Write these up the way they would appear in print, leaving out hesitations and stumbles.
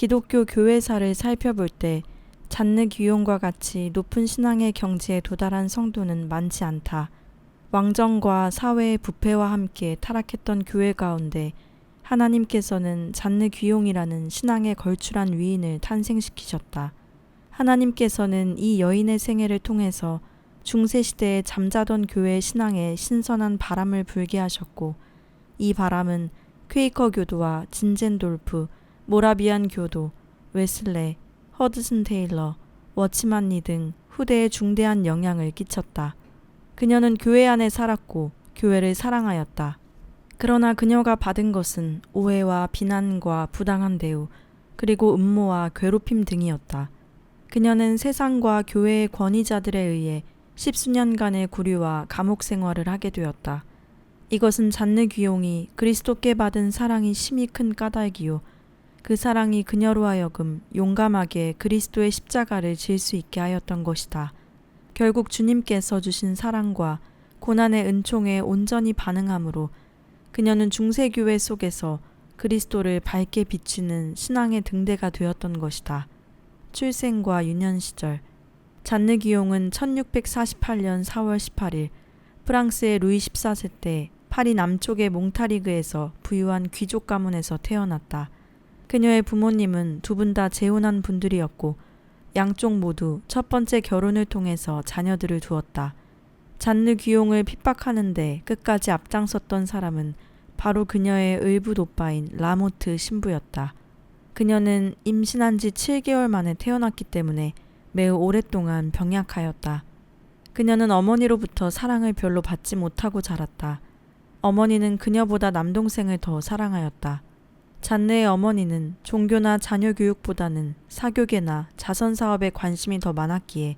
기독교 교회사를 살펴볼 때 잔느 귀용과 같이 높은 신앙의 경지에 도달한 성도는 많지 않다. 왕정과 사회의 부패와 함께 타락했던 교회 가운데 하나님께서는 잔느 귀용이라는 신앙에 걸출한 위인을 탄생시키셨다. 하나님께서는 이 여인의 생애를 통해서 중세시대에 잠자던 교회의 신앙에 신선한 바람을 불게 하셨고, 이 바람은 퀘이커 교도와 진젠돌프, 모라비안 교도, 웨슬레, 허드슨 테일러, 워치만리 등 후대에 중대한 영향을 끼쳤다. 그녀는 교회 안에 살았고 교회를 사랑하였다. 그러나 그녀가 받은 것은 오해와 비난과 부당한 대우, 그리고 음모와 괴롭힘 등이었다. 그녀는 세상과 교회의 권위자들에 의해 십수년간의 구류와 감옥 생활을 하게 되었다. 이것은 잔느 귀용이 그리스도께 받은 사랑이 심히 큰 까닭이요, 그 사랑이 그녀로 하여금 용감하게 그리스도의 십자가를 질 수 있게 하였던 것이다. 결국 주님께서 주신 사랑과 고난의 은총에 온전히 반응함으로 그녀는 중세교회 속에서 그리스도를 밝게 비추는 신앙의 등대가 되었던 것이다. 출생과 유년 시절. 잔느 귀용은 1648년 4월 18일 프랑스의 루이 14세 때 파리 남쪽의 몽타리그에서 부유한 귀족 가문에서 태어났다. 그녀의 부모님은 두 분 다 재혼한 분들이었고 양쪽 모두 첫 번째 결혼을 통해서 자녀들을 두었다. 잔느 귀용을 핍박하는데 끝까지 앞장섰던 사람은 바로 그녀의 의붓 오빠인 라모트 신부였다. 그녀는 임신한 지 7개월 만에 태어났기 때문에 매우 오랫동안 병약하였다. 그녀는 어머니로부터 사랑을 별로 받지 못하고 자랐다. 어머니는 그녀보다 남동생을 더 사랑하였다. 잔느의 어머니는 종교나 자녀 교육보다는 사교계나 자선사업에 관심이 더 많았기에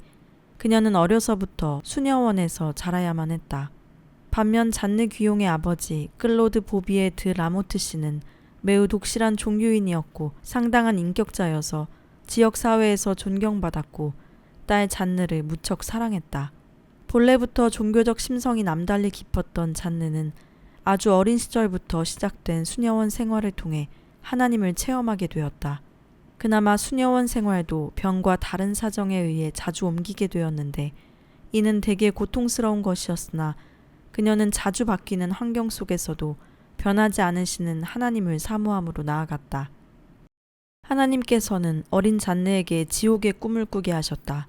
그녀는 어려서부터 수녀원에서 자라야만 했다. 반면 잔느 귀용의 아버지 클로드 보비에 드 라모트 씨는 매우 독실한 종교인이었고 상당한 인격자여서 지역사회에서 존경받았고 딸 잔느를 무척 사랑했다. 본래부터 종교적 심성이 남달리 깊었던 잔느는 아주 어린 시절부터 시작된 수녀원 생활을 통해 하나님을 체험하게 되었다. 그나마 수녀원 생활도 병과 다른 사정에 의해 자주 옮기게 되었는데 이는 되게 고통스러운 것이었으나 그녀는 자주 바뀌는 환경 속에서도 변하지 않으시는 하나님을 사모함으로 나아갔다. 하나님께서는 어린 잔느에게 지옥의 꿈을 꾸게 하셨다.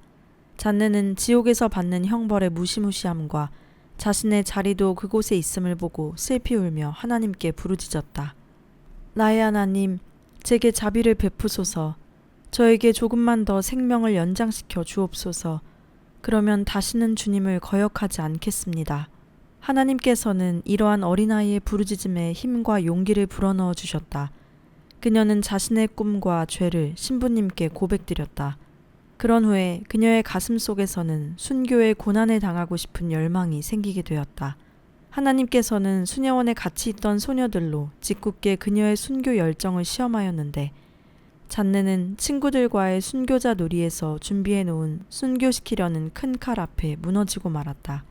잔느는 지옥에서 받는 형벌의 무시무시함과 자신의 자리도 그곳에 있음을 보고 슬피 울며 하나님께 부르짖었다. 나의 하나님, 제게 자비를 베푸소서. 저에게 조금만 더 생명을 연장시켜 주옵소서. 그러면 다시는 주님을 거역하지 않겠습니다. 하나님께서는 이러한 어린아이의 부르짖음에 힘과 용기를 불어넣어 주셨다. 그녀는 자신의 꿈과 죄를 신부님께 고백드렸다. 그런 후에 그녀의 가슴 속에서는 순교의 고난을 당하고 싶은 열망이 생기게 되었다. 하나님께서는 수녀원에 같이 있던 소녀들로 짓궂게 그녀의 순교 열정을 시험하였는데 잔느는 친구들과의 순교자 놀이에서 준비해 놓은 순교시키려는 큰 칼 앞에 무너지고 말았다.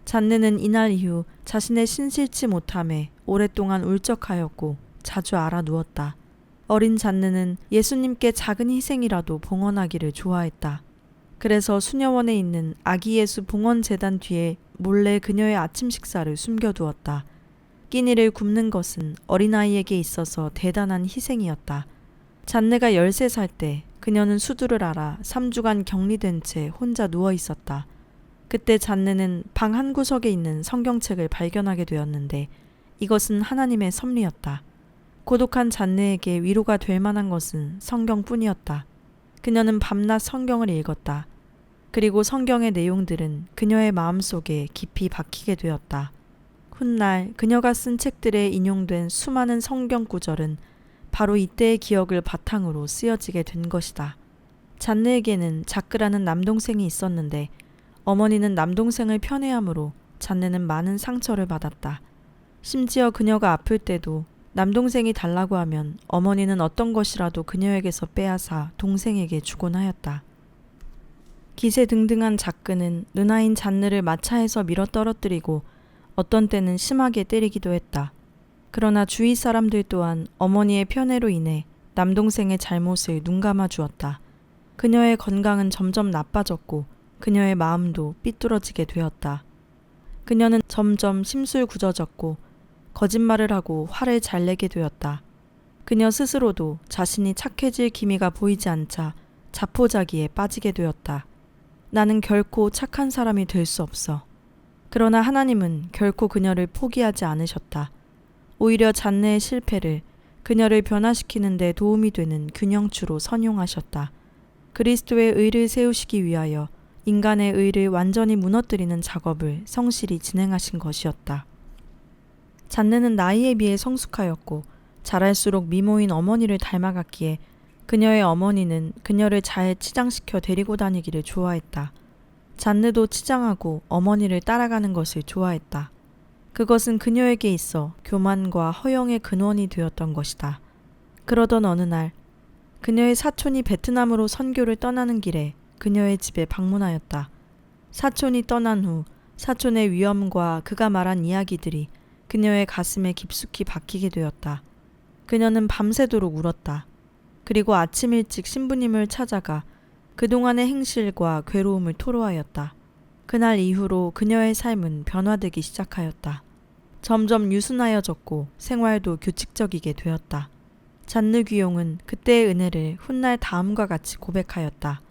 잔느는 이날 이후 자신의 신실치 못함에 오랫동안 울적하였고 자주 알아 누웠다. 어린 잔느는 예수님께 작은 희생이라도 봉헌하기를 좋아했다. 그래서 수녀원에 있는 아기 예수 봉헌재단 뒤에 몰래 그녀의 아침 식사를 숨겨두었다. 끼니를 굽는 것은 어린아이에게 있어서 대단한 희생이었다. 잔느가 13살 때 그녀는 수두를 알아 3주간 격리된 채 혼자 누워 있었다. 그때 잔느는 방 한 구석에 있는 성경책을 발견하게 되었는데 이것은 하나님의 섭리였다. 고독한 잔느에게 위로가 될 만한 것은 성경뿐이었다. 그녀는 밤낮 성경을 읽었다. 그리고 성경의 내용들은 그녀의 마음속에 깊이 박히게 되었다. 훗날 그녀가 쓴 책들에 인용된 수많은 성경 구절은 바로 이때의 기억을 바탕으로 쓰여지게 된 것이다. 잔느에게는 자크라는 남동생이 있었는데 어머니는 남동생을 편애하므로 잔느는 많은 상처를 받았다. 심지어 그녀가 아플 때도 남동생이 달라고 하면 어머니는 어떤 것이라도 그녀에게서 빼앗아 동생에게 주곤 하였다. 기세등등한 자크는 누나인 잔느를 마차에서 밀어 떨어뜨리고 어떤 때는 심하게 때리기도 했다. 그러나 주위 사람들 또한 어머니의 편애로 인해 남동생의 잘못을 눈감아 주었다. 그녀의 건강은 점점 나빠졌고 그녀의 마음도 삐뚤어지게 되었다. 그녀는 점점 심술궂어졌고 거짓말을 하고 화를 잘 내게 되었다. 그녀 스스로도 자신이 착해질 기미가 보이지 않자 자포자기에 빠지게 되었다. 나는 결코 착한 사람이 될 수 없어. 그러나 하나님은 결코 그녀를 포기하지 않으셨다. 오히려 잔네의 실패를 그녀를 변화시키는 데 도움이 되는 균형추로 선용하셨다. 그리스도의 의를 세우시기 위하여 인간의 의를 완전히 무너뜨리는 작업을 성실히 진행하신 것이었다. 잔네는 나이에 비해 성숙하였고 자랄수록 미모인 어머니를 닮아갔기에 그녀의 어머니는 그녀를 잘 치장시켜 데리고 다니기를 좋아했다. 잔느도 치장하고 어머니를 따라가는 것을 좋아했다. 그것은 그녀에게 있어 교만과 허영의 근원이 되었던 것이다. 그러던 어느 날 그녀의 사촌이 베트남으로 선교를 떠나는 길에 그녀의 집에 방문하였다. 사촌이 떠난 후 사촌의 위엄과 그가 말한 이야기들이 그녀의 가슴에 깊숙이 박히게 되었다. 그녀는 밤새도록 울었다. 그리고 아침 일찍 신부님을 찾아가 그동안의 행실과 괴로움을 토로하였다. 그날 이후로 그녀의 삶은 변화되기 시작하였다. 점점 유순하여졌고 생활도 규칙적이게 되었다. 잔느 귀용은 그때의 은혜를 훗날 다음과 같이 고백하였다.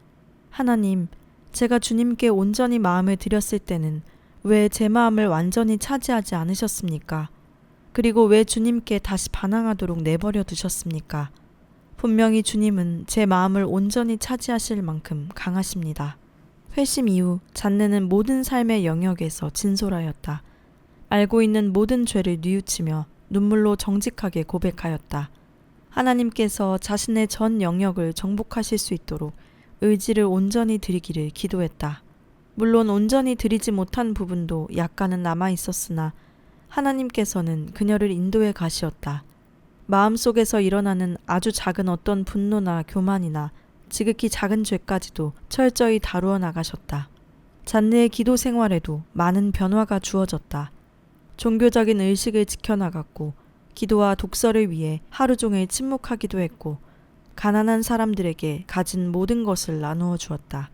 하나님, 제가 주님께 온전히 마음을 드렸을 때는 왜 제 마음을 완전히 차지하지 않으셨습니까? 그리고 왜 주님께 다시 반항하도록 내버려 두셨습니까? 분명히 주님은 제 마음을 온전히 차지하실 만큼 강하십니다. 회심 이후 잔느는 모든 삶의 영역에서 진솔하였다. 알고 있는 모든 죄를 뉘우치며 눈물로 정직하게 고백하였다. 하나님께서 자신의 전 영역을 정복하실 수 있도록 의지를 온전히 드리기를 기도했다. 물론 온전히 드리지 못한 부분도 약간은 남아 있었으나 하나님께서는 그녀를 인도해 가시었다. 마음속에서 일어나는 아주 작은 어떤 분노나 교만이나 지극히 작은 죄까지도 철저히 다루어 나가셨다. 잔느의 기도 생활에도 많은 변화가 주어졌다. 종교적인 의식을 지켜나갔고 기도와 독서를 위해 하루 종일 침묵하기도 했고 가난한 사람들에게 가진 모든 것을 나누어 주었다.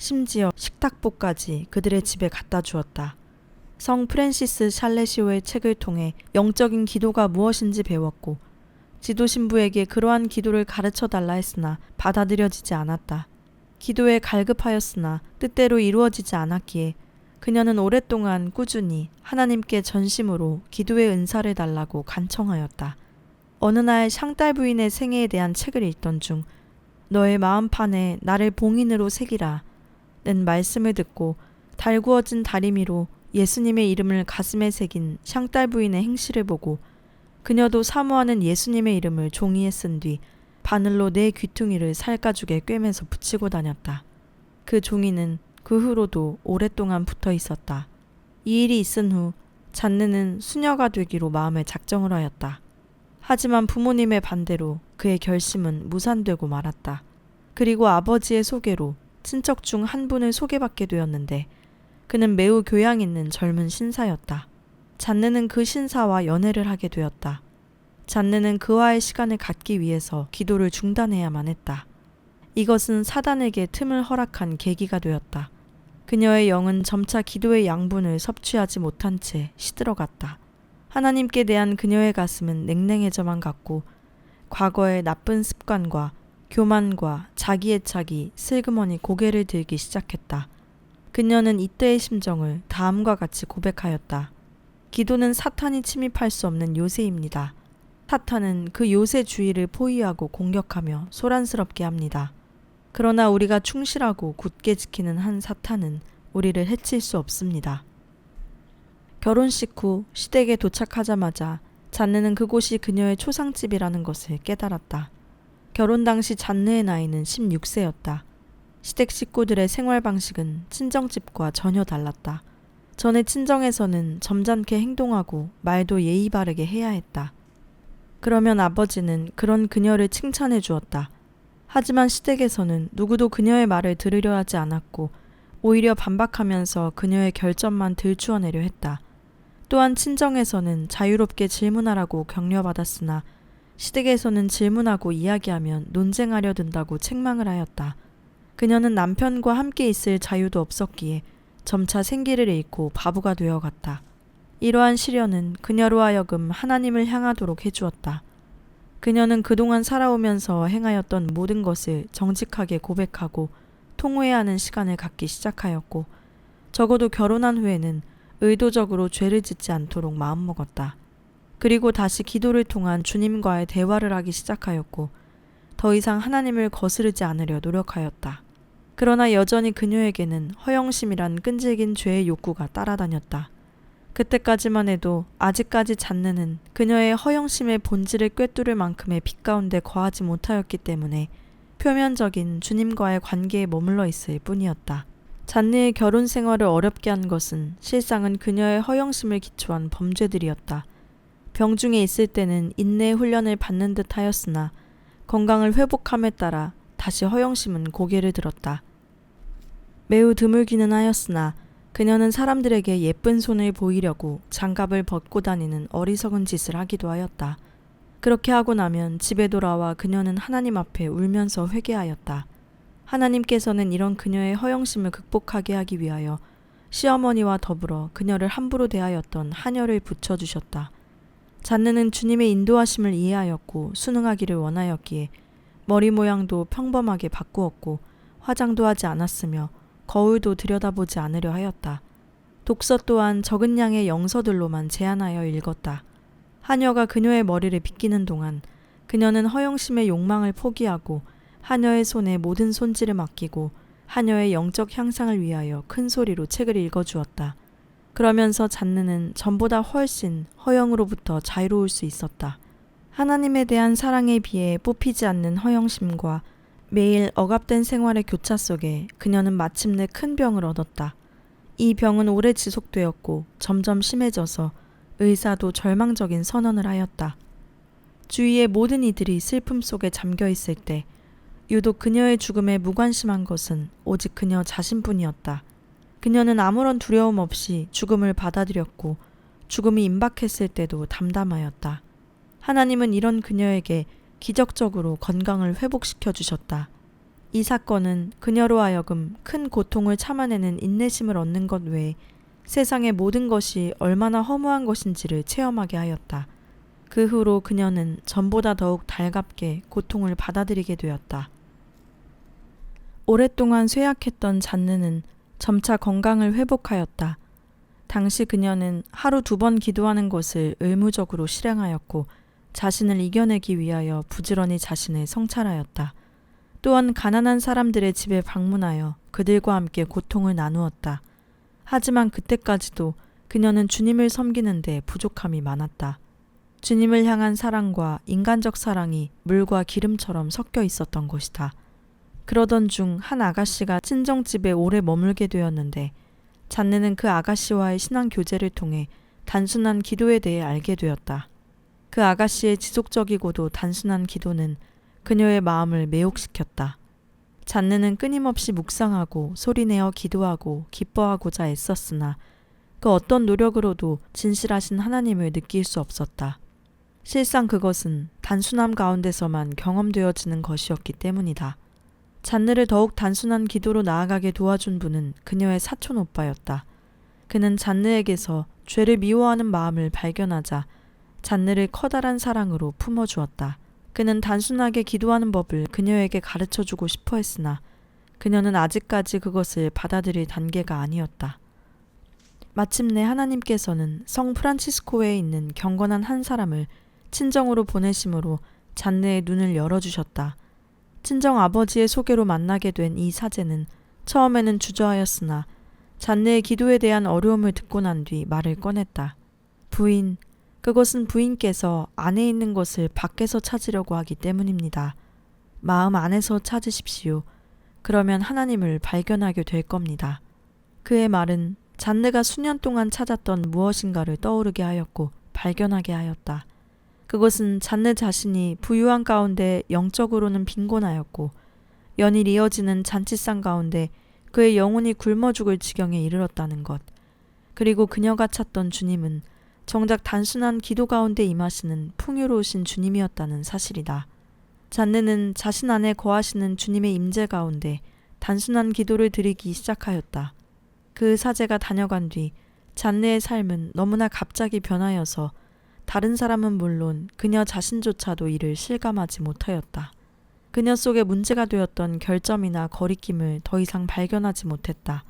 심지어 식탁보까지 그들의 집에 갖다 주었다. 성 프랜시스 샬레시오의 책을 통해 영적인 기도가 무엇인지 배웠고 지도 신부에게 그러한 기도를 가르쳐 달라 했으나 받아들여지지 않았다. 기도에 갈급하였으나 뜻대로 이루어지지 않았기에 그녀는 오랫동안 꾸준히 하나님께 전심으로 기도의 은사를 달라고 간청하였다. 어느 날 샹딸 부인의 생애에 대한 책을 읽던 중 너의 마음판에 나를 봉인으로 새기라 는 말씀을 듣고 달구어진 다리미로 예수님의 이름을 가슴에 새긴 샹딸 부인의 행실을 보고 그녀도 사모하는 예수님의 이름을 종이에 쓴 뒤 바늘로 내 귀퉁이를 살가죽에 꿰매서 붙이고 다녔다. 그 종이는 그 후로도 오랫동안 붙어 있었다. 이 일이 있은 후 잔느는 수녀가 되기로 마음에 작정을 하였다. 하지만 부모님의 반대로 그의 결심은 무산되고 말았다. 그리고 아버지의 소개로 친척 중 한 분을 소개받게 되었는데 그는 매우 교양 있는 젊은 신사였다. 잔느는 그 신사와 연애를 하게 되었다. 잔느는 그와의 시간을 갖기 위해서 기도를 중단해야만 했다. 이것은 사단에게 틈을 허락한 계기가 되었다. 그녀의 영은 점차 기도의 양분을 섭취하지 못한 채 시들어갔다. 하나님께 대한 그녀의 가슴은 냉랭해져만 갔고 과거의 나쁜 습관과 교만과 자기애착이 슬그머니 고개를 들기 시작했다. 그녀는 이때의 심정을 다음과 같이 고백하였다. 기도는 사탄이 침입할 수 없는 요새입니다. 사탄은 그 요새 주위를 포위하고 공격하며 소란스럽게 합니다. 그러나 우리가 충실하고 굳게 지키는 한 사탄은 우리를 해칠 수 없습니다. 결혼식 후 시댁에 도착하자마자 잔느는 그곳이 그녀의 초상집이라는 것을 깨달았다. 결혼 당시 잔느의 나이는 16세였다. 시댁 식구들의 생활 방식은 친정집과 전혀 달랐다. 전에 친정에서는 점잖게 행동하고 말도 예의 바르게 해야 했다. 그러면 아버지는 그런 그녀를 칭찬해 주었다. 하지만 시댁에서는 누구도 그녀의 말을 들으려 하지 않았고 오히려 반박하면서 그녀의 결점만 들추어내려 했다. 또한 친정에서는 자유롭게 질문하라고 격려받았으나 시댁에서는 질문하고 이야기하면 논쟁하려 든다고 책망을 하였다. 그녀는 남편과 함께 있을 자유도 없었기에 점차 생기를 잃고 바보가 되어갔다. 이러한 시련은 그녀로 하여금 하나님을 향하도록 해주었다. 그녀는 그동안 살아오면서 행하였던 모든 것을 정직하게 고백하고 통회하는 시간을 갖기 시작하였고, 적어도 결혼한 후에는 의도적으로 죄를 짓지 않도록 마음먹었다. 그리고 다시 기도를 통한 주님과의 대화를 하기 시작하였고, 더 이상 하나님을 거스르지 않으려 노력하였다. 그러나 여전히 그녀에게는 허영심이란 끈질긴 죄의 욕구가 따라다녔다. 그때까지만 해도 아직까지 잔느는 그녀의 허영심의 본질을 꿰뚫을 만큼의 빛 가운데 거하지 못하였기 때문에 표면적인 주님과의 관계에 머물러 있을 뿐이었다. 잔느의 결혼 생활을 어렵게 한 것은 실상은 그녀의 허영심을 기초한 범죄들이었다. 병중에 있을 때는 인내의 훈련을 받는 듯 하였으나 건강을 회복함에 따라 다시 허영심은 고개를 들었다. 매우 드물기는 하였으나 그녀는 사람들에게 예쁜 손을 보이려고 장갑을 벗고 다니는 어리석은 짓을 하기도 하였다. 그렇게 하고 나면 집에 돌아와 그녀는 하나님 앞에 울면서 회개하였다. 하나님께서는 이런 그녀의 허영심을 극복하게 하기 위하여 시어머니와 더불어 그녀를 함부로 대하였던 하녀를 붙여주셨다. 잔느는 주님의 인도하심을 이해하였고 순응하기를 원하였기에 머리 모양도 평범하게 바꾸었고 화장도 하지 않았으며 거울도 들여다보지 않으려 하였다. 독서 또한 적은 양의 영서들로만 제한하여 읽었다. 하녀가 그녀의 머리를 빗기는 동안 그녀는 허영심의 욕망을 포기하고 하녀의 손에 모든 손질을 맡기고 하녀의 영적 향상을 위하여 큰 소리로 책을 읽어주었다. 그러면서 잔느는 전보다 훨씬 허영으로부터 자유로울 수 있었다. 하나님에 대한 사랑에 비해 뽑히지 않는 허영심과 매일 억압된 생활의 교차 속에 그녀는 마침내 큰 병을 얻었다. 이 병은 오래 지속되었고 점점 심해져서 의사도 절망적인 선언을 하였다. 주위의 모든 이들이 슬픔 속에 잠겨 있을 때 유독 그녀의 죽음에 무관심한 것은 오직 그녀 자신뿐이었다. 그녀는 아무런 두려움 없이 죽음을 받아들였고 죽음이 임박했을 때도 담담하였다. 하나님은 이런 그녀에게 기적적으로 건강을 회복시켜 주셨다. 이 사건은 그녀로 하여금 큰 고통을 참아내는 인내심을 얻는 것 외에 세상의 모든 것이 얼마나 허무한 것인지를 체험하게 하였다. 그 후로 그녀는 전보다 더욱 달갑게 고통을 받아들이게 되었다. 오랫동안 쇠약했던 잔느는 점차 건강을 회복하였다. 당시 그녀는 하루 2번 기도하는 것을 의무적으로 실행하였고 자신을 이겨내기 위하여 부지런히 자신을 성찰하였다. 또한 가난한 사람들의 집에 방문하여 그들과 함께 고통을 나누었다. 하지만 그때까지도 그녀는 주님을 섬기는 데 부족함이 많았다. 주님을 향한 사랑과 인간적 사랑이 물과 기름처럼 섞여 있었던 것이다. 그러던 중 한 아가씨가 친정집에 오래 머물게 되었는데 잔느는 그 아가씨와의 신앙 교제를 통해 단순한 기도에 대해 알게 되었다. 그 아가씨의 지속적이고도 단순한 기도는 그녀의 마음을 매혹시켰다. 잔느는 끊임없이 묵상하고 소리내어 기도하고 기뻐하고자 애썼으나 그 어떤 노력으로도 진실하신 하나님을 느낄 수 없었다. 실상 그것은 단순함 가운데서만 경험되어지는 것이었기 때문이다. 잔느를 더욱 단순한 기도로 나아가게 도와준 분은 그녀의 사촌 오빠였다. 그는 잔느에게서 죄를 미워하는 마음을 발견하자 잔느를 커다란 사랑으로 품어주었다. 그는 단순하게 기도하는 법을 그녀에게 가르쳐주고 싶어 했으나 그녀는 아직까지 그것을 받아들일 단계가 아니었다. 마침내 하나님께서는 성 프란치스코에 있는 경건한 한 사람을 친정으로 보내심으로 잔느의 눈을 열어주셨다. 친정 아버지의 소개로 만나게 된 이 사제는 처음에는 주저하였으나 잔느의 기도에 대한 어려움을 듣고 난 뒤 말을 꺼냈다. 부인, 그것은 부인께서 안에 있는 것을 밖에서 찾으려고 하기 때문입니다. 마음 안에서 찾으십시오. 그러면 하나님을 발견하게 될 겁니다. 그의 말은 잔느가 수년 동안 찾았던 무엇인가를 떠오르게 하였고 발견하게 하였다. 그것은 잔느 자신이 부유한 가운데 영적으로는 빈곤하였고 연일 이어지는 잔치상 가운데 그의 영혼이 굶어 죽을 지경에 이르렀다는 것. 그리고 그녀가 찾던 주님은 정작 단순한 기도 가운데 임하시는 풍요로우신 주님이었다는 사실이다. 잔느는 자신 안에 거하시는 주님의 임재 가운데 단순한 기도를 드리기 시작하였다. 그 사제가 다녀간 뒤 잔느의 삶은 너무나 갑자기 변하여서 다른 사람은 물론 그녀 자신조차도 이를 실감하지 못하였다. 그녀 속에 문제가 되었던 결점이나 거리낌을 더 이상 발견하지 못했다.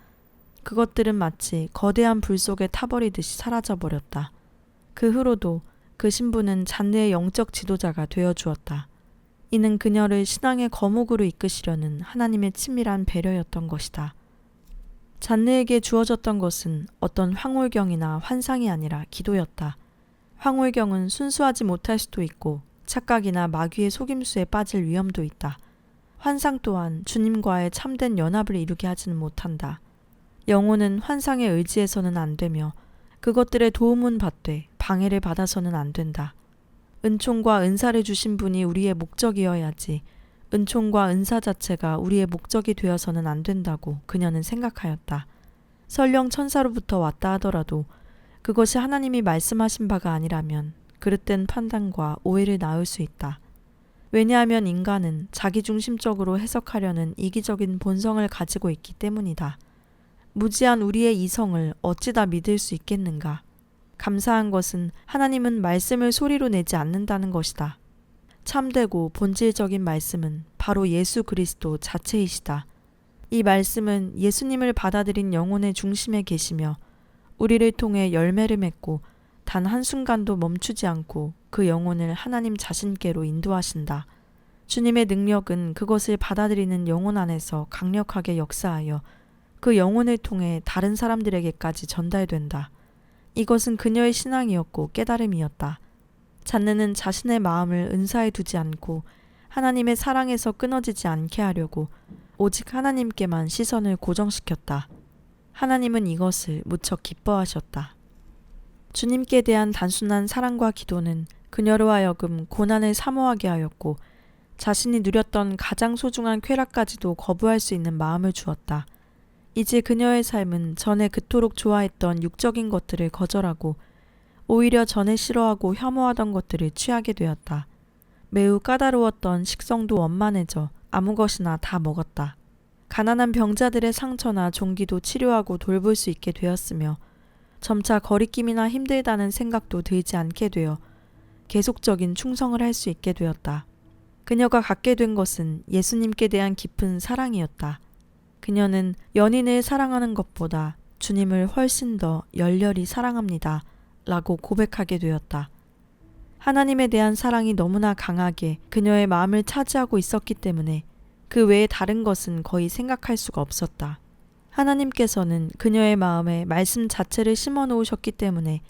그것들은 마치 거대한 불 속에 타버리듯이 사라져버렸다. 그 후로도 그 신부는 잔느의 영적 지도자가 되어주었다. 이는 그녀를 신앙의 거목으로 이끄시려는 하나님의 치밀한 배려였던 것이다. 잔느에게 주어졌던 것은 어떤 황홀경이나 환상이 아니라 기도였다. 황홀경은 순수하지 못할 수도 있고 착각이나 마귀의 속임수에 빠질 위험도 있다. 환상 또한 주님과의 참된 연합을 이루게 하지는 못한다. 영혼은 환상에 의지해서는 안 되며 그것들의 도움은 받되 방해를 받아서는 안 된다. 은총과 은사를 주신 분이 우리의 목적이어야지 은총과 은사 자체가 우리의 목적이 되어서는 안 된다고 그녀는 생각하였다. 설령 천사로부터 왔다 하더라도 그것이 하나님이 말씀하신 바가 아니라면 그릇된 판단과 오해를 낳을 수 있다. 왜냐하면 인간은 자기중심적으로 해석하려는 이기적인 본성을 가지고 있기 때문이다. 무지한 우리의 이성을 어찌다 믿을 수 있겠는가? 감사한 것은 하나님은 말씀을 소리로 내지 않는다는 것이다. 참되고 본질적인 말씀은 바로 예수 그리스도 자체이시다. 이 말씀은 예수님을 받아들인 영혼의 중심에 계시며 우리를 통해 열매를 맺고 단 한순간도 멈추지 않고 그 영혼을 하나님 자신께로 인도하신다. 주님의 능력은 그것을 받아들이는 영혼 안에서 강력하게 역사하여 그 영혼을 통해 다른 사람들에게까지 전달된다. 이것은 그녀의 신앙이었고 깨달음이었다. 잔느는 자신의 마음을 은사에 두지 않고 하나님의 사랑에서 끊어지지 않게 하려고 오직 하나님께만 시선을 고정시켰다. 하나님은 이것을 무척 기뻐하셨다. 주님께 대한 단순한 사랑과 기도는 그녀로 하여금 고난을 사모하게 하였고 자신이 누렸던 가장 소중한 쾌락까지도 거부할 수 있는 마음을 주었다. 이제 그녀의 삶은 전에 그토록 좋아했던 육적인 것들을 거절하고 오히려 전에 싫어하고 혐오하던 것들을 취하게 되었다. 매우 까다로웠던 식성도 원만해져 아무 것이나 다 먹었다. 가난한 병자들의 상처나 종기도 치료하고 돌볼 수 있게 되었으며 점차 거리낌이나 힘들다는 생각도 들지 않게 되어 계속적인 충성을 할 수 있게 되었다. 그녀가 갖게 된 것은 예수님께 대한 깊은 사랑이었다. 그녀는 연인을 사랑하는 것보다 주님을 훨씬 더 열렬히 사랑합니다. 라고 고백하게 되었다. 하나님에 대한 사랑이 너무나 강하게 그녀의 마음을 차지하고 있었기 때문에 그 외에 다른 것은 거의 생각할 수가 없었다. 하나님께서는 그녀의 마음에 말씀 자체를 심어 놓으셨기 때문에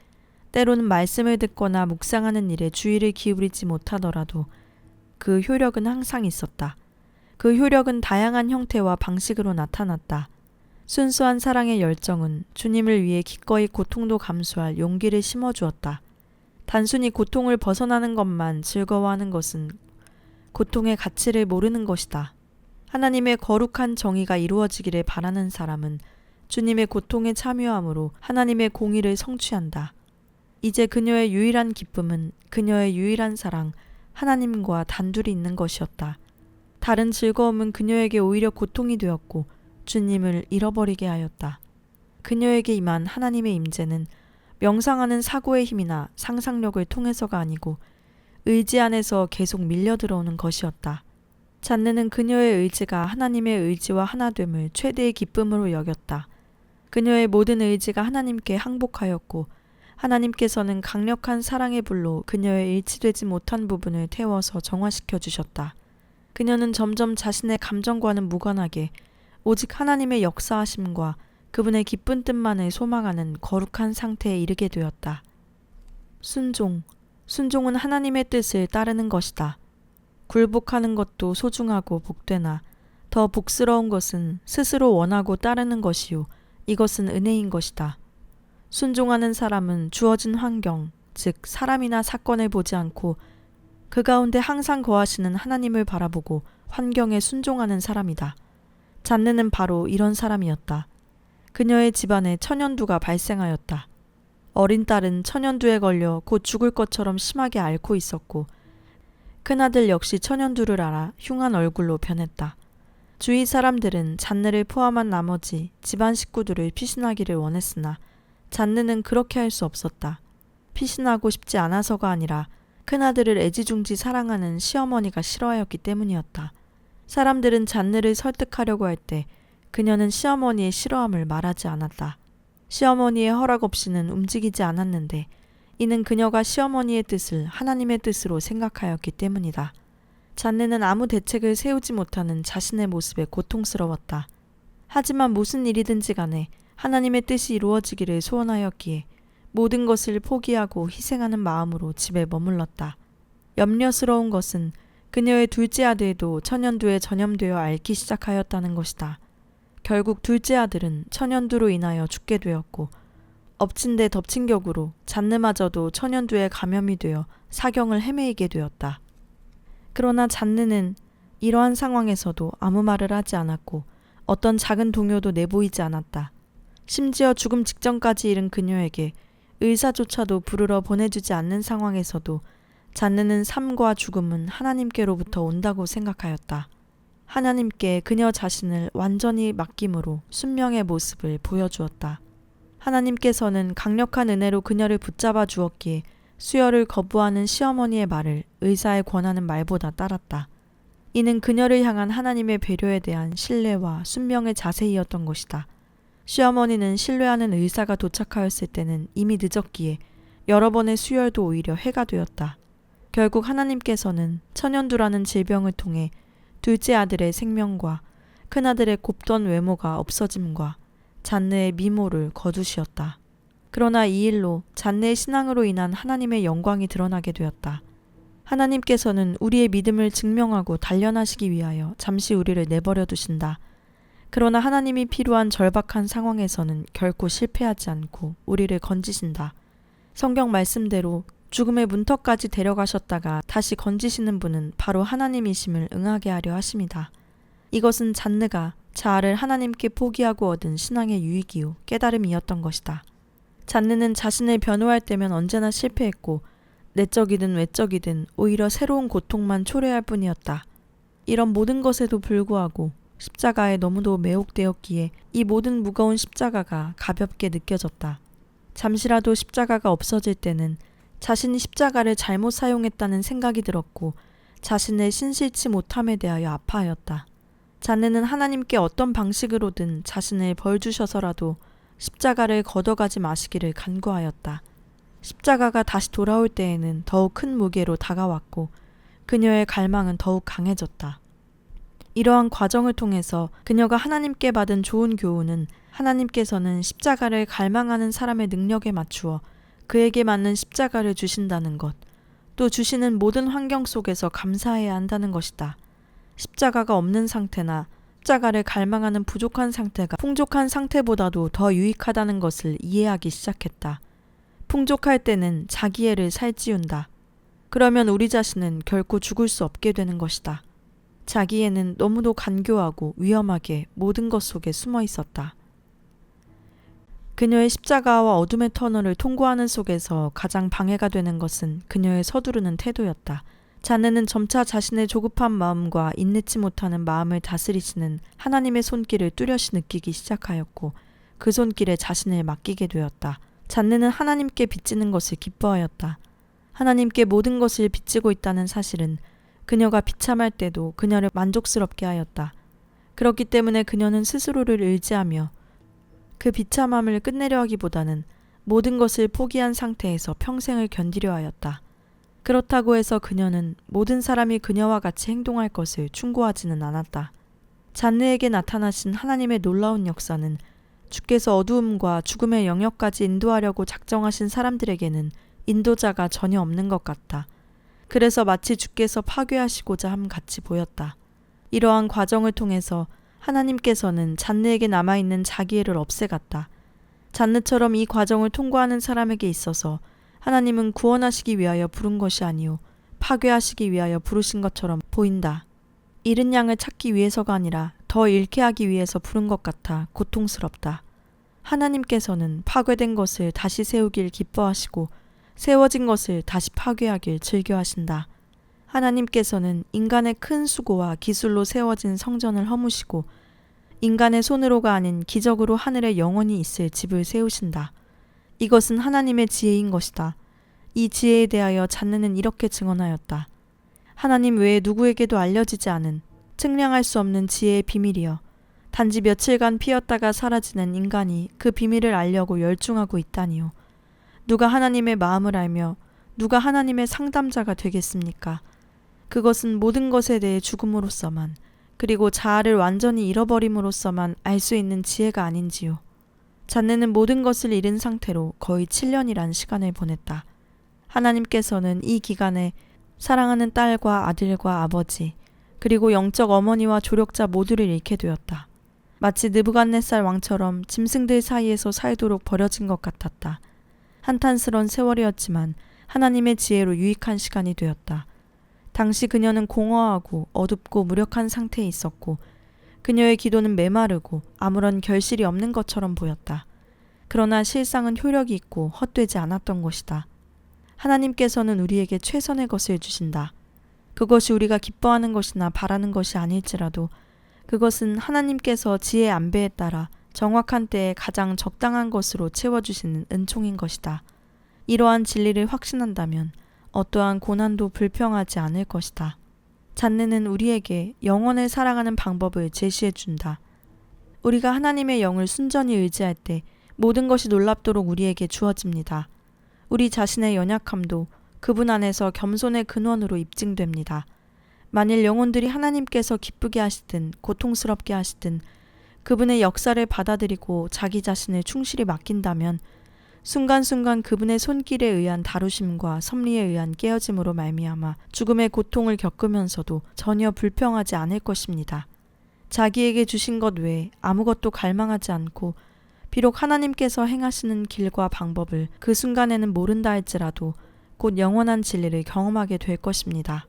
때로는 말씀을 듣거나 묵상하는 일에 주의를 기울이지 못하더라도 그 효력은 항상 있었다. 그 효력은 다양한 형태와 방식으로 나타났다. 순수한 사랑의 열정은 주님을 위해 기꺼이 고통도 감수할 용기를 심어주었다. 단순히 고통을 벗어나는 것만 즐거워하는 것은 고통의 가치를 모르는 것이다. 하나님의 거룩한 정의가 이루어지기를 바라는 사람은 주님의 고통에 참여함으로 하나님의 공의를 성취한다. 이제 그녀의 유일한 기쁨은 그녀의 유일한 사랑, 하나님과 단둘이 있는 것이었다. 다른 즐거움은 그녀에게 오히려 고통이 되었고 주님을 잃어버리게 하였다. 그녀에게 임한 하나님의 임재는 명상하는 사고의 힘이나 상상력을 통해서가 아니고 의지 안에서 계속 밀려 들어오는 것이었다. 잔느는 그녀의 의지가 하나님의 의지와 하나됨을 최대의 기쁨으로 여겼다. 그녀의 모든 의지가 하나님께 항복하였고 하나님께서는 강력한 사랑의 불로 그녀의 일치되지 못한 부분을 태워서 정화시켜 주셨다. 그녀는 점점 자신의 감정과는 무관하게 오직 하나님의 역사하심과 그분의 기쁜 뜻만을 소망하는 거룩한 상태에 이르게 되었다. 순종은 하나님의 뜻을 따르는 것이다. 굴복하는 것도 소중하고 복되나 더 복스러운 것은 스스로 원하고 따르는 것이요 이것은 은혜인 것이다. 순종하는 사람은 주어진 환경, 즉 사람이나 사건을 보지 않고 그 가운데 항상 거하시는 하나님을 바라보고 환경에 순종하는 사람이다. 잔느는 바로 이런 사람이었다. 그녀의 집안에 천연두가 발생하였다. 어린 딸은 천연두에 걸려 곧 죽을 것처럼 심하게 앓고 있었고 큰아들 역시 천연두를 앓아 흉한 얼굴로 변했다. 주위 사람들은 잔느를 포함한 나머지 집안 식구들을 피신하기를 원했으나 잔느는 그렇게 할 수 없었다. 피신하고 싶지 않아서가 아니라 큰아들을 애지중지 사랑하는 시어머니가 싫어하였기 때문이었다. 사람들은 잔느를 설득하려고 할 때 그녀는 시어머니의 싫어함을 말하지 않았다. 시어머니의 허락 없이는 움직이지 않았는데 이는 그녀가 시어머니의 뜻을 하나님의 뜻으로 생각하였기 때문이다. 잔느는 아무 대책을 세우지 못하는 자신의 모습에 고통스러웠다. 하지만 무슨 일이든지 간에 하나님의 뜻이 이루어지기를 소원하였기에 모든 것을 포기하고 희생하는 마음으로 집에 머물렀다. 염려스러운 것은 그녀의 둘째 아들도 천연두에 전염되어 앓기 시작하였다는 것이다. 결국 둘째 아들은 천연두로 인하여 죽게 되었고 엎친 데 덮친 격으로 잔느마저도 천연두에 감염이 되어 사경을 헤매이게 되었다. 그러나 잔느는 이러한 상황에서도 아무 말을 하지 않았고 어떤 작은 동요도 내보이지 않았다. 심지어 죽음 직전까지 이른 그녀에게 의사조차도 부르러 보내주지 않는 상황에서도 잔느는 삶과 죽음은 하나님께로부터 온다고 생각하였다. 하나님께 그녀 자신을 완전히 맡김으로 순명의 모습을 보여주었다. 하나님께서는 강력한 은혜로 그녀를 붙잡아 주었기에 수혈을 거부하는 시어머니의 말을 의사의 권하는 말보다 따랐다. 이는 그녀를 향한 하나님의 배려에 대한 신뢰와 순명의 자세이었던 것이다. 시어머니는 신뢰하는 의사가 도착하였을 때는 이미 늦었기에 여러 번의 수혈도 오히려 해가 되었다. 결국 하나님께서는 천연두라는 질병을 통해 둘째 아들의 생명과 큰아들의 곱던 외모가 없어짐과 잔느의 미모를 거두시었다. 그러나 이 일로 잔느의 신앙으로 인한 하나님의 영광이 드러나게 되었다. 하나님께서는 우리의 믿음을 증명하고 단련하시기 위하여 잠시 우리를 내버려 두신다. 그러나 하나님이 필요한 절박한 상황에서는 결코 실패하지 않고 우리를 건지신다. 성경 말씀대로 죽음의 문턱까지 데려가셨다가 다시 건지시는 분은 바로 하나님이심을 응하게 하려 하심이다. 이것은 잔느가 자아를 하나님께 포기하고 얻은 신앙의 유익이요 깨달음이었던 것이다. 잔느는 자신을 변호할 때면 언제나 실패했고 내적이든 외적이든 오히려 새로운 고통만 초래할 뿐이었다. 이런 모든 것에도 불구하고 십자가에 너무도 매혹되었기에 이 모든 무거운 십자가가 가볍게 느껴졌다. 잠시라도 십자가가 없어질 때는 자신이 십자가를 잘못 사용했다는 생각이 들었고 자신의 신실치 못함에 대하여 아파하였다. 잔느는 하나님께 어떤 방식으로든 자신을 벌주셔서라도 십자가를 걷어가지 마시기를 간구하였다. 십자가가 다시 돌아올 때에는 더욱 큰 무게로 다가왔고 그녀의 갈망은 더욱 강해졌다. 이러한 과정을 통해서 그녀가 하나님께 받은 좋은 교훈은 하나님께서는 십자가를 갈망하는 사람의 능력에 맞추어 그에게 맞는 십자가를 주신다는 것, 또 주시는 모든 환경 속에서 감사해야 한다는 것이다. 십자가가 없는 상태나 십자가를 갈망하는 부족한 상태가 풍족한 상태보다도 더 유익하다는 것을 이해하기 시작했다. 풍족할 때는 자기애를 살찌운다. 그러면 우리 자신은 결코 죽을 수 없게 되는 것이다. 자기애는 너무도 간교하고 위험하게 모든 것 속에 숨어 있었다. 그녀의 십자가와 어둠의 터널을 통과하는 속에서 가장 방해가 되는 것은 그녀의 서두르는 태도였다. 잔느는 점차 자신의 조급한 마음과 인내치 못하는 마음을 다스리시는 하나님의 손길을 뚜렷이 느끼기 시작하였고 그 손길에 자신을 맡기게 되었다. 잔느는 하나님께 빚지는 것을 기뻐하였다. 하나님께 모든 것을 빚지고 있다는 사실은 그녀가 비참할 때도 그녀를 만족스럽게 하였다. 그렇기 때문에 그녀는 스스로를 의지하며 그 비참함을 끝내려 하기보다는 모든 것을 포기한 상태에서 평생을 견디려 하였다. 그렇다고 해서 그녀는 모든 사람이 그녀와 같이 행동할 것을 충고하지는 않았다. 잔느에게 나타나신 하나님의 놀라운 역사는 주께서 어두움과 죽음의 영역까지 인도하려고 작정하신 사람들에게는 인도자가 전혀 없는 것 같다. 그래서 마치 주께서 파괴하시고자 함 같이 보였다. 이러한 과정을 통해서 하나님께서는 잔느에게 남아있는 자기애를 없애갔다. 잔느처럼 이 과정을 통과하는 사람에게 있어서 하나님은 구원하시기 위하여 부른 것이 아니요 파괴하시기 위하여 부르신 것처럼 보인다. 잃은 양을 찾기 위해서가 아니라 더 잃게 하기 위해서 부른 것 같아 고통스럽다. 하나님께서는 파괴된 것을 다시 세우길 기뻐하시고 세워진 것을 다시 파괴하길 즐겨하신다. 하나님께서는 인간의 큰 수고와 기술로 세워진 성전을 허무시고 인간의 손으로가 아닌 기적으로 하늘에 영원히 있을 집을 세우신다. 이것은 하나님의 지혜인 것이다. 이 지혜에 대하여 잔느는 이렇게 증언하였다. 하나님 외에 누구에게도 알려지지 않은 측량할 수 없는 지혜의 비밀이여 단지 며칠간 피었다가 사라지는 인간이 그 비밀을 알려고 열중하고 있다니요. 누가 하나님의 마음을 알며 누가 하나님의 상담자가 되겠습니까? 그것은 모든 것에 대해 죽음으로써만 그리고 자아를 완전히 잃어버림으로써만 알 수 있는 지혜가 아닌지요. 잔느는 모든 것을 잃은 상태로 거의 7년이란 시간을 보냈다. 하나님께서는 이 기간에 사랑하는 딸과 아들과 아버지 그리고 영적 어머니와 조력자 모두를 잃게 되었다. 마치 느부갓네살 왕처럼 짐승들 사이에서 살도록 버려진 것 같았다. 한탄스러운 세월이었지만 하나님의 지혜로 유익한 시간이 되었다. 당시 그녀는 공허하고 어둡고 무력한 상태에 있었고 그녀의 기도는 메마르고 아무런 결실이 없는 것처럼 보였다. 그러나 실상은 효력이 있고 헛되지 않았던 것이다. 하나님께서는 우리에게 최선의 것을 주신다. 그것이 우리가 기뻐하는 것이나 바라는 것이 아닐지라도 그것은 하나님께서 지혜의 안배에 따라 정확한 때에 가장 적당한 것으로 채워주시는 은총인 것이다. 이러한 진리를 확신한다면 어떠한 고난도 불평하지 않을 것이다. 잔느는 우리에게 영혼을 사랑하는 방법을 제시해 준다. 우리가 하나님의 영을 순전히 의지할 때 모든 것이 놀랍도록 우리에게 주어집니다. 우리 자신의 연약함도 그분 안에서 겸손의 근원으로 입증됩니다. 만일 영혼들이 하나님께서 기쁘게 하시든 고통스럽게 하시든 그분의 역사를 받아들이고 자기 자신을 충실히 맡긴다면 순간순간 그분의 손길에 의한 다루심과 섭리에 의한 깨어짐으로 말미암아 죽음의 고통을 겪으면서도 전혀 불평하지 않을 것입니다. 자기에게 주신 것 외에 아무것도 갈망하지 않고 비록 하나님께서 행하시는 길과 방법을 그 순간에는 모른다 할지라도 곧 영원한 진리를 경험하게 될 것입니다.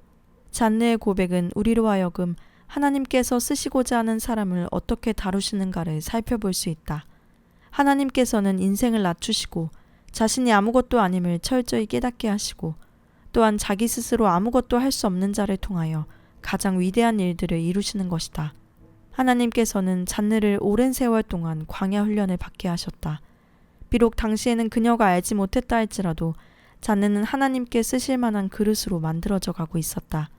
잔느의 고백은 우리로 하여금 하나님께서 쓰시고자 하는 사람을 어떻게 다루시는가를 살펴볼 수 있다. 하나님께서는 인생을 낮추시고 자신이 아무것도 아님을 철저히 깨닫게 하시고 또한 자기 스스로 아무것도 할 수 없는 자를 통하여 가장 위대한 일들을 이루시는 것이다. 하나님께서는 잔느를 오랜 세월 동안 광야 훈련을 받게 하셨다. 비록 당시에는 그녀가 알지 못했다 할지라도 잔느는 하나님께 쓰실 만한 그릇으로 만들어져 가고 있었다.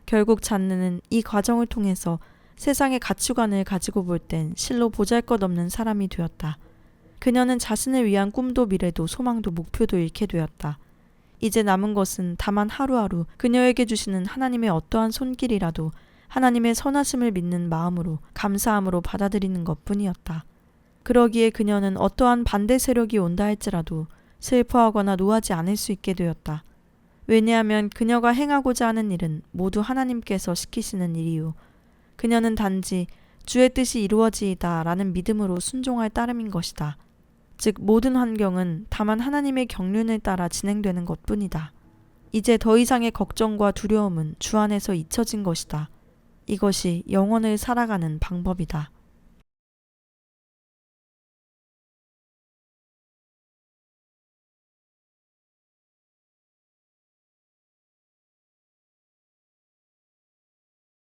결국 잔느는 이 과정을 통해서 세상의 가치관을 가지고 볼 땐 실로 보잘것없는 사람이 되었다. 그녀는 자신을 위한 꿈도 미래도 소망도 목표도 잃게 되었다. 이제 남은 것은 다만 하루하루 그녀에게 주시는 하나님의 어떠한 손길이라도 하나님의 선하심을 믿는 마음으로 감사함으로 받아들이는 것뿐이었다. 그러기에 그녀는 어떠한 반대 세력이 온다 할지라도 슬퍼하거나 노하지 않을 수 있게 되었다. 왜냐하면 그녀가 행하고자 하는 일은 모두 하나님께서 시키시는 일이요. 그녀는 단지 주의 뜻이 이루어지이다 라는 믿음으로 순종할 따름인 것이다. 즉 모든 환경은 다만 하나님의 경륜을 따라 진행되는 것뿐이다. 이제 더 이상의 걱정과 두려움은 주 안에서 잊혀진 것이다. 이것이 영혼을 살아가는 방법이다.